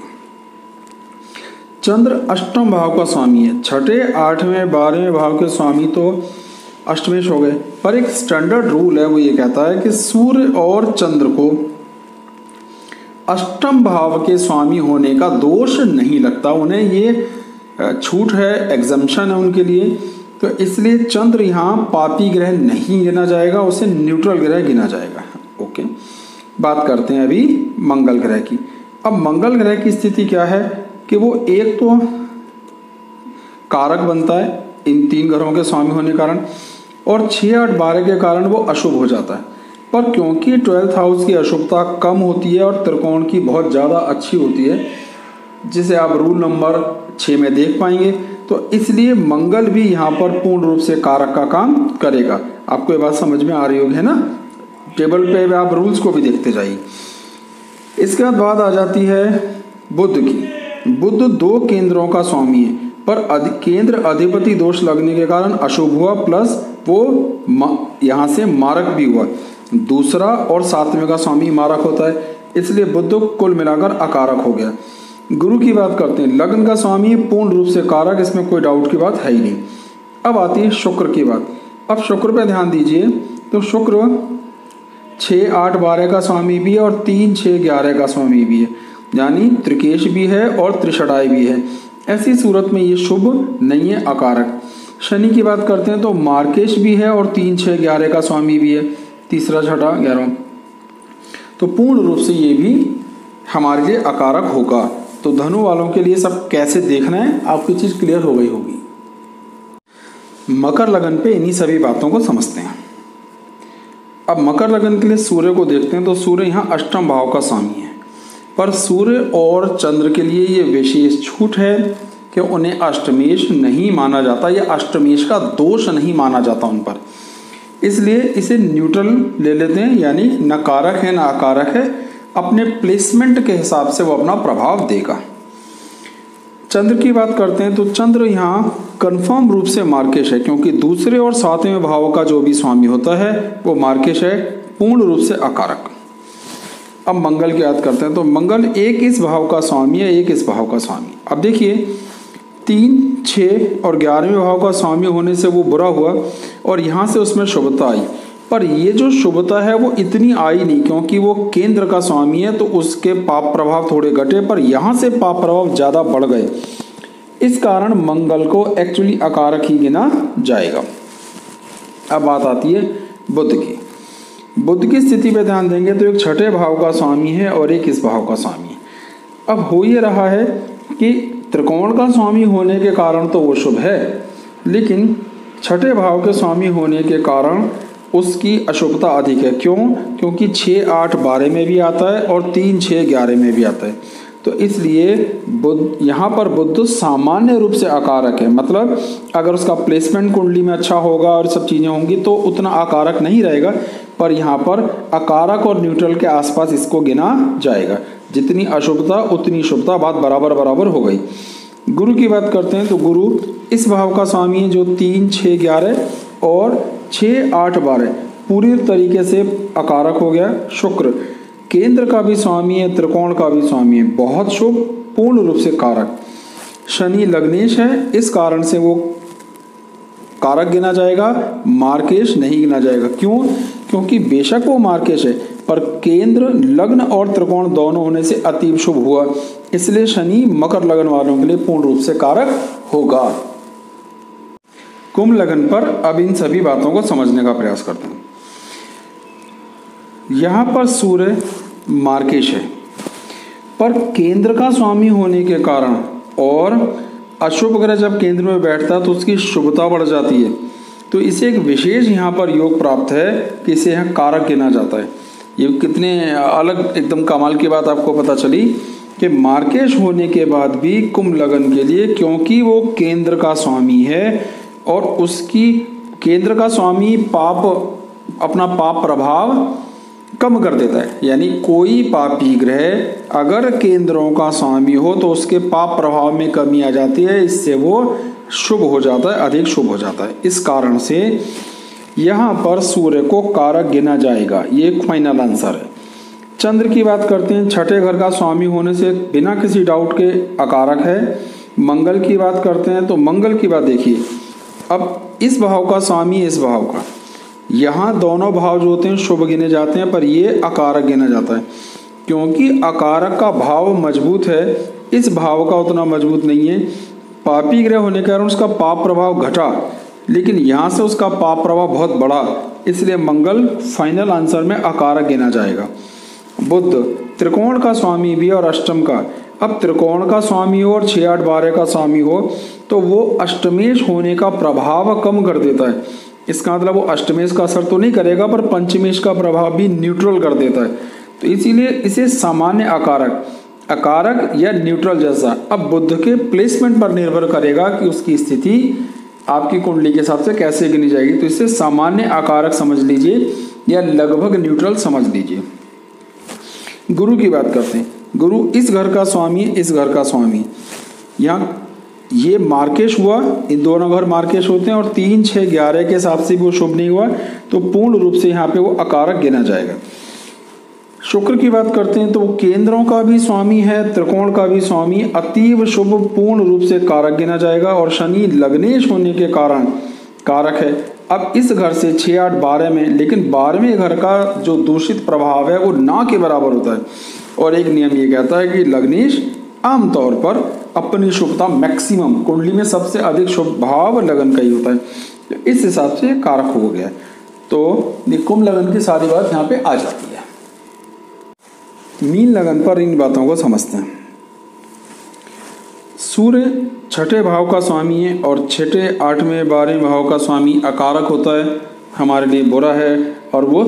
S1: चंद्र अष्टम भाव का स्वामी है। छठे, 8वें, 12वें भाव के स्वामी तो अष्टमेश हो गए, पर एक स्टैंडर्ड रूल है, वो ये कहता है कि सूर्य और चंद्र को अष्टम भाव के स्वामी होने का दोष नहीं लगता। उन्हें ये छूट है, एग्जम्पशन है उनके लिए। तो इसलिए चंद्र यहाँ पापी ग्रह नहीं गिना जाएगा, उसे न्यूट्रल ग्रह गिना जाएगा। ओके। बात करते हैं अभी मंगल ग्रह की। अब मंगल ग्रह की स्थिति क्या है कि वो एक तो कारक बनता है इन 3 ग्रहों के स्वामी होने के कारण, और 6, 8, 12 के कारण वो अशुभ हो जाता है। पर क्योंकि 12th हाउस की अशुभता कम होती है और त्रिकोण की बहुत ज़्यादा अच्छी होती है, जिसे आप रूल नंबर 6 में देख पाएंगे, तो इसलिए मंगल भी यहाँ पर पूर्ण रूप से कारक का काम करेगा। आपको ये बात समझ में आ रही होगी, है ना? टेबल पे आप रूल्स को भी देखते जाइए। इसके बाद बात आ जाती है बुध की। बुध 2 केंद्रों का स्वामी है, पर केंद्र अधिपति दोष लगने के कारण अशुभ हुआ, प्लस वो यहाँ से मारक भी हुआ। दूसरा और 7वें का स्वामी मारक होता है, इसलिए बुध कुल मिलाकर अकारक हो गया। गुरु की बात करते हैं। लग्न का स्वामी पूर्ण रूप से कारक, इसमें कोई डाउट की बात है ही नहीं। अब आती है शुक्र की बात। अब शुक्र पे ध्यान दीजिए। तो शुक्र 6, 8, 12 का स्वामी भी है और 3, 6, 11 का स्वामी भी है, यानी त्रिकेश भी है और त्रिषडाई भी है। ऐसी सूरत में ये शुभ नहीं है, अकारक। शनि की बात करते हैं तो मार्केश भी है और 3, 6, 11 का स्वामी भी है, तीसरा, छठा, 11वां। तो पूर्ण रूप से ये भी हमारे लिए अकारक होगा। तो धनु वालों के लिए सब कैसे देखना है आपकी चीज क्लियर हो गई होगी। मकर लगन पे इन्हीं सभी बातों को समझते हैं। अब मकर लगन के लिए सूर्य को देखते हैं। तो सूर्य यहाँ अष्टम भाव का स्वामी है, पर सूर्य और चंद्र के लिए ये विशेष छूट है कि उन्हें अष्टमेश नहीं माना जाता, या अष्टमेश का दोष नहीं माना जाता उन पर, इसलिए इसे न्यूट्रल ले लेते हैं, यानी न कारक है न अकारक है। अपने प्लेसमेंट के हिसाब से वो अपना प्रभाव देगा। चंद्र की बात करते हैं तो चंद्र यहाँ कंफर्म रूप से मार्केश है, क्योंकि दूसरे और 7वें भाव का जो भी स्वामी होता है वो मार्केश है, पूर्ण रूप से अकारक। अब मंगल की बात करते हैं तो मंगल एक इस भाव का स्वामी है, एक इस भाव का स्वामी। अब देखिए 3, 6 और 11वें भाव का स्वामी होने से वो बुरा हुआ और यहाँ से उसमें शुभता आई, पर ये जो शुभता है वो इतनी आई नहीं, क्योंकि वो केंद्र का स्वामी है, तो उसके पाप प्रभाव थोड़े घटे, पर यहाँ से पाप प्रभाव ज़्यादा बढ़ गए। इस कारण मंगल को एक्चुअली अकारक ही गिना जाएगा। अब बात आती है बुध की। बुध की स्थिति पे ध्यान देंगे तो एक छठे भाव का स्वामी है और एक इस भाव का स्वामी है। अब हो ये रहा है कि त्रिकोण का स्वामी होने के कारण तो वो शुभ है, लेकिन छठे भाव के स्वामी होने के कारण उसकी अशुभता अधिक है। क्यों? क्योंकि 6, 8, 12 में भी आता है और 3, 6, 11 में भी आता है। तो इसलिए बुध यहाँ पर बुध सामान्य रूप से अकारक है, मतलब अगर उसका प्लेसमेंट कुंडली में अच्छा होगा और सब चीज़ें होंगी तो उतना अकारक नहीं रहेगा, पर यहाँ पर अकारक और न्यूट्रल के आसपास इसको गिना जाएगा। जितनी अशुभता उतनी शुभता, बात बराबर बराबर हो गई। गुरु की बात करते हैं तो गुरु इस भाव का स्वामी है जो 3, 6, 11 और 6, 8, 12 पूरी तरीके से अकारक हो गया। शुक्र केंद्र का भी स्वामी है, त्रिकोण का भी स्वामी है, बहुत शुभ, पूर्ण रूप से कारक। शनि लग्नेश है, इस कारण से वो कारक गिना जाएगा, मार्केश नहीं गिना जाएगा। क्यों? क्योंकि बेशक वो मार्केश है, पर केंद्र, लग्न और त्रिकोण दोनों होने से अतीव शुभ हुआ, इसलिए शनि मकर लगन वालों के लिए पूर्ण रूप से कारक होगा। कुंभ लगन पर अब इन सभी बातों को समझने का प्रयास करते हैं। यहाँ पर सूर्य मार्केश है, पर केंद्र का स्वामी होने के कारण और अशुभ ग्रह जब केंद्र में बैठता है तो उसकी शुभता बढ़ जाती है। तो इसे एक विशेष यहाँ पर योग प्राप्त है कि इसे यहाँ कारक गिना जाता है। ये कितने अलग एकदम कमाल की बात आपको पता चली कि मार्केश होने के बाद भी कुंभ लगन के लिए, क्योंकि वो केंद्र का स्वामी है और उसकी केंद्र का स्वामी अपना पाप प्रभाव कम कर देता है। यानी कोई पापी ग्रह अगर केंद्रों का स्वामी हो तो उसके पाप प्रभाव में कमी आ जाती है, इससे वो शुभ हो जाता है, अधिक शुभ हो जाता है। इस कारण से यहाँ पर सूर्य को कारक गिना जाएगा, ये एक फाइनल आंसर है। चंद्र की बात करते हैं, छठे घर का स्वामी होने से बिना किसी डाउट के अकारक है। मंगल की बात करते हैं तो मंगल की बात देखिए, अब इस भाव का स्वामी इस भाव का, यहाँ दोनों भाव जो होते हैं शुभ गिने जाते हैं, पर ये अकारक गिना जाता है क्योंकि अकारक का भाव मजबूत है, इस भाव का उतना मजबूत नहीं है। पापी ग्रह होने के कारण उसका पाप प्रभाव घटा, लेकिन यहाँ से उसका पाप प्रभाव बहुत बड़ा, इसलिए मंगल फाइनल आंसर में अकारक गिना जाएगा। बुध त्रिकोण का स्वामी भी और अष्टम का, अब त्रिकोण का स्वामी हो और 6, 8, 12 का स्वामी हो तो वो अष्टमेश होने का प्रभाव कम कर देता है। इसका मतलब वो अष्टमेश का असर तो नहीं करेगा पर पंचमेश का प्रभाव भी न्यूट्रल कर देता है, तो इसीलिए इसे सामान्य अकारक या न्यूट्रल जैसा। अब बुध के प्लेसमेंट पर निर्भर करेगा कि उसकी स्थिति आपकी कुंडली के हिसाब से कैसे गिनी जाएगी, तो इसे सामान्य अकारक समझ लीजिए या लगभग न्यूट्रल समझ लीजिए। गुरु की बात करते हैं, गुरु इस घर का स्वामी इस घर का स्वामी, यहाँ ये मार्केश हुआ, इन दोनों घर मार्केश होते हैं और 3, 6, 11 के हिसाब से वो शुभ नहीं हुआ तो पूर्ण रूप से यहाँ पे वो अकारक गिना जाएगा। शुक्र की बात करते हैं तो वो केंद्रों का भी स्वामी है, त्रिकोण का भी स्वामी, अतीव शुभ पूर्ण रूप से कारक गिना जाएगा। और शनि लग्नेश होने के कारण कारक है। अब इस घर से 6, 8, 12 में, लेकिन 12वें घर का जो दूषित प्रभाव है वो ना के बराबर होता है और एक नियम ये कहता है कि लग्नेश आमतौर पर अपनी शुभता मैक्सिमम, कुंडली में सबसे अधिक शुभ भाव लगन का ही होता है, तो इस हिसाब से कारक हो गया। तो कुंभ लगन की सारी बात यहाँ पे आ जाती है। मीन लगन पर इन बातों को समझते हैं। सूर्य छठे भाव का स्वामी है और छठे, 8वें, 12वें भाव का स्वामी अकारक होता है, हमारे लिए बुरा है और वो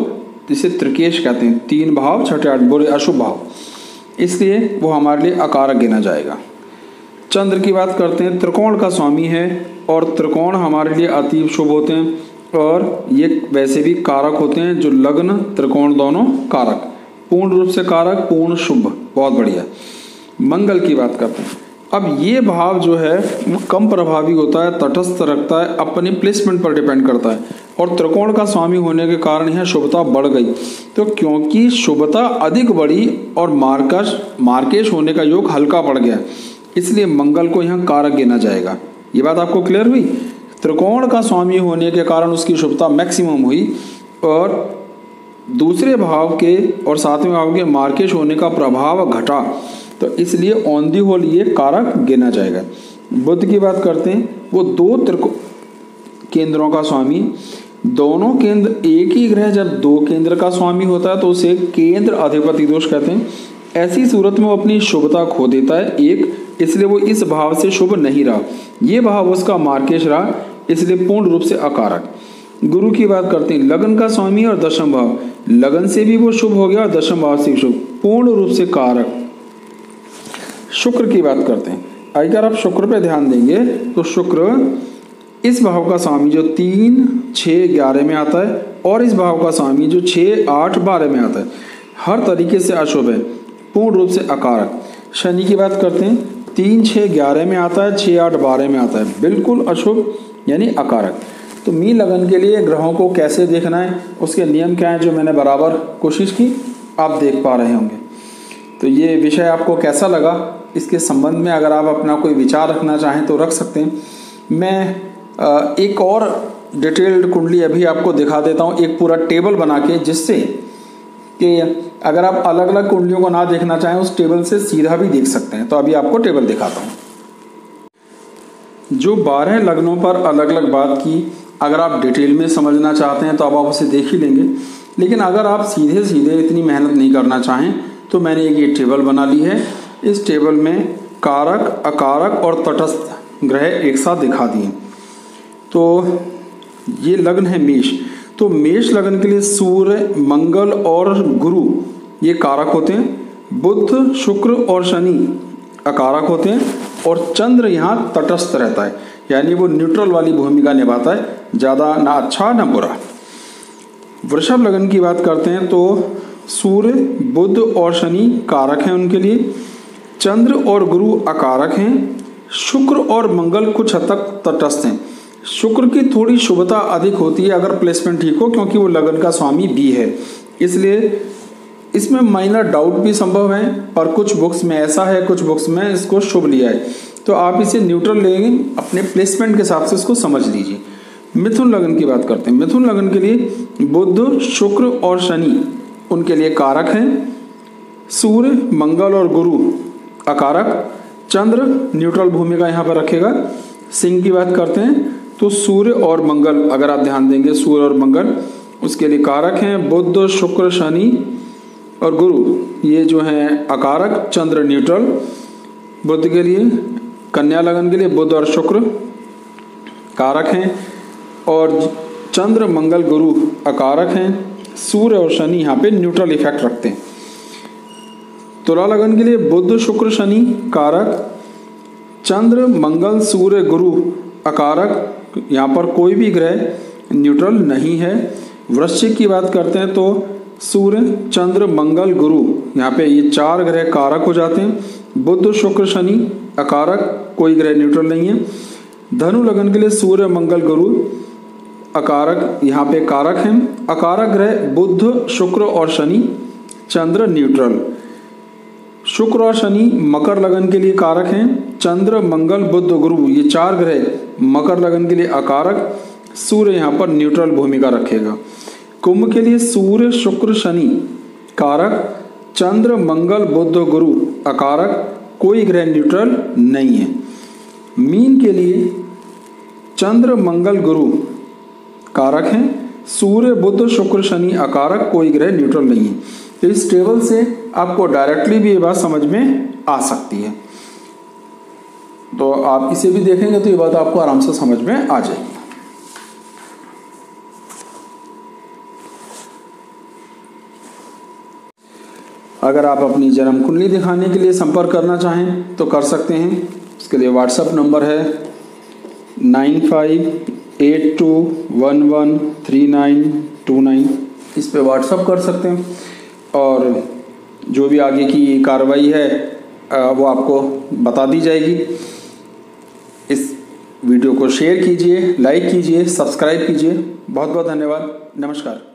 S1: जिसे त्रिकेश कहते हैं, 3 भाव 6, 8 बुरे अशुभ भाव, इसलिए वो हमारे लिए अकारक गिना जाएगा। चंद्र की बात करते हैं, त्रिकोण का स्वामी है और त्रिकोण हमारे लिए अतीव शुभ होते हैं और ये वैसे भी कारक होते हैं, जो लग्न त्रिकोण दोनों कारक, पूर्ण रूप से कारक, पूर्ण शुभ, बहुत बढ़िया। मंगल की बात करते हैं, अब ये भाव जो है वो कम प्रभावी होता है, तटस्थ रखता है, अपनी प्लेसमेंट पर डिपेंड करता है और त्रिकोण का स्वामी होने के कारण यह शुभता बढ़ गई। तो क्योंकि शुभता अधिक बढ़ी और मार्केश होने का योग हल्का पड़ गया, इसलिए मंगल को यहाँ कारक गिना जाएगा। ये बात आपको क्लियर हुई? त्रिकोण का स्वामी होने के कारण उसकी शुभता मैक्सिमम हुई और दूसरे भाव के और 7वें भाव के मार्केश होने का प्रभाव घटा, तो इसलिए ऑन दी होल ये कारक गिना जाएगा। बुध की बात करते हैं, वो 2 केंद्रों का स्वामी, दोनों केंद्र, एक ही ग्रह जब 2 केंद्र का स्वामी होता है तो उसे केंद्र अधिपति दोष कहते हैं। ऐसी सूरत में वो अपनी शुभता खो देता है एक, इसलिए वो इस भाव से शुभ नहीं रहा, ये भाव उसका मार्केश रहा, इसलिए पूर्ण रूप से अकारक। गुरु की बात करते हैं, लगन का स्वामी और दशम भाव, लगन से भी वो शुभ हो गया और दशम भाव से शुभ, पूर्ण रूप से कारक। शुक्र की बात करते हैं, अगर आप शुक्र पे ध्यान देंगे तो शुक्र इस भाव का स्वामी जो 3, 6, 11 में आता है और इस भाव का स्वामी जो 6, 8, 12 में आता है, हर तरीके से अशुभ है, पूर्ण रूप से अकारक। शनि की बात करते हैं, 3, 6, 11 में आता है, 6, 8, 12 में आता है, बिल्कुल अशुभ यानी अकारक। तो मीन लगन के लिए ग्रहों को कैसे देखना है, उसके नियम क्या हैं, जो मैंने बराबर कोशिश की, आप देख पा रहे होंगे। तो ये विषय आपको कैसा लगा, इसके संबंध में अगर आप अपना कोई विचार रखना चाहें तो रख सकते हैं। मैं एक और डिटेल्ड कुंडली अभी आपको दिखा देता हूँ, एक पूरा टेबल बना के, जिससे कि अगर आप अलग अलग कुंडलियों को ना देखना चाहें उस टेबल से सीधा भी देख सकते हैं। तो अभी आपको टेबल दिखाता हूँ। जो 12 लग्नों पर अलग अलग बात की, अगर आप डिटेल में समझना चाहते हैं तो अब आप उसे देख ही लेंगे, लेकिन अगर आप सीधे सीधे इतनी मेहनत नहीं करना चाहें तो मैंने एक ये टेबल बना ली है। इस टेबल में कारक, अकारक और तटस्थ ग्रह एक साथ दिखा दिए। तो ये लग्न है मेष। तो मेष लग्न के लिए सूर्य, मंगल और गुरु ये कारक होते हैं। बुध, शुक्र और शनि अकारक होते हैं और चंद्र यहाँ तटस्थ रहता है, यानी वो न्यूट्रल वाली भूमिका निभाता है, ज़्यादा ना अच्छा ना बुरा। वृषभ लग्न की बात करते हैं तो सूर्य, बुध और शनि कारक हैं उनके लिए, चंद्र और गुरु अकारक हैं, शुक्र और मंगल कुछ हद तक तटस्थ हैं। शुक्र की थोड़ी शुभता अधिक होती है अगर प्लेसमेंट ठीक हो, क्योंकि वो लगन का स्वामी भी है, इसलिए इसमें माइनर डाउट भी संभव है। और कुछ बुक्स में ऐसा है, कुछ बुक्स में इसको शुभ लिया है, तो आप इसे न्यूट्रल लेंगे, अपने प्लेसमेंट के हिसाब से इसको समझ लीजिए। मिथुन लगन की बात करते हैं। मिथुन लगन के लिए बुध, शुक्र और शनि उनके लिए कारक हैं, सूर्य, मंगल और गुरु अकारक, चंद्र न्यूट्रल भूमिका यहाँ पर रखेगा। सिंह की बात करते हैं तो सूर्य और मंगल, अगर आप ध्यान देंगे सूर्य और मंगल उसके लिए कारक हैं, बुध, शुक्र, शनि और गुरु ये जो हैं अकारक, चंद्र न्यूट्रल। बुध के लिए, कन्या लगन के लिए बुध और शुक्र कारक हैं और चंद्र, मंगल, गुरु अकारक हैं, सूर्य और शनि यहाँ पे न्यूट्रल इफेक्ट रखते हैं। तुला लगन के लिए बुध, शुक्र, शनि कारक, चंद्र, मंगल, सूर्य, गुरु अकारक, यहाँ पर कोई भी ग्रह न्यूट्रल नहीं है। वृश्चिक की बात करते हैं तो सूर्य, चंद्र, मंगल, गुरु यहाँ पे ये 4 ग्रह कारक हो जाते हैं। बुध, शुक्र, शनि अकारक, कोई ग्रह न्यूट्रल नहीं है। धनु लगन के लिए सूर्य, मंगल, गुरु अकारक यहाँ पे कारक हैं। अकारक ग्रह बुध, शुक्र और शनि, चंद्र न्यूट्रल। शुक्र और शनि मकर लगन के लिए कारक हैं, चंद्र, मंगल, बुध, गुरु ये 4 ग्रह मकर लगन के लिए अकारक, सूर्य यहाँ पर न्यूट्रल भूमिका रखेगा। कुंभ के लिए सूर्य, शुक्र, शनि कारक, चंद्र, मंगल, बुध, गुरु अकारक, कोई ग्रह न्यूट्रल नहीं है। मीन के लिए चंद्र, मंगल, गुरु कारक हैं, सूर्य, बुध, शुक्र, शनि अकारक, कोई ग्रह न्यूट्रल नहीं है। तो इस टेबल से आपको डायरेक्टली भी ये बात समझ में आ सकती है, तो आप इसे भी देखेंगे तो ये बात आपको आराम से समझ में आ जाएगी। अगर आप अपनी जन्म कुंडली दिखाने के लिए संपर्क करना चाहें तो कर सकते हैं। इसके लिए व्हाट्सएप नंबर है 9582113929, इस पे व्हाट्सएप कर सकते हैं और जो भी आगे की कार्रवाई है वो आपको बता दी जाएगी। इस वीडियो को शेयर कीजिए, लाइक कीजिए, सब्सक्राइब कीजिए। बहुत बहुत धन्यवाद। नमस्कार।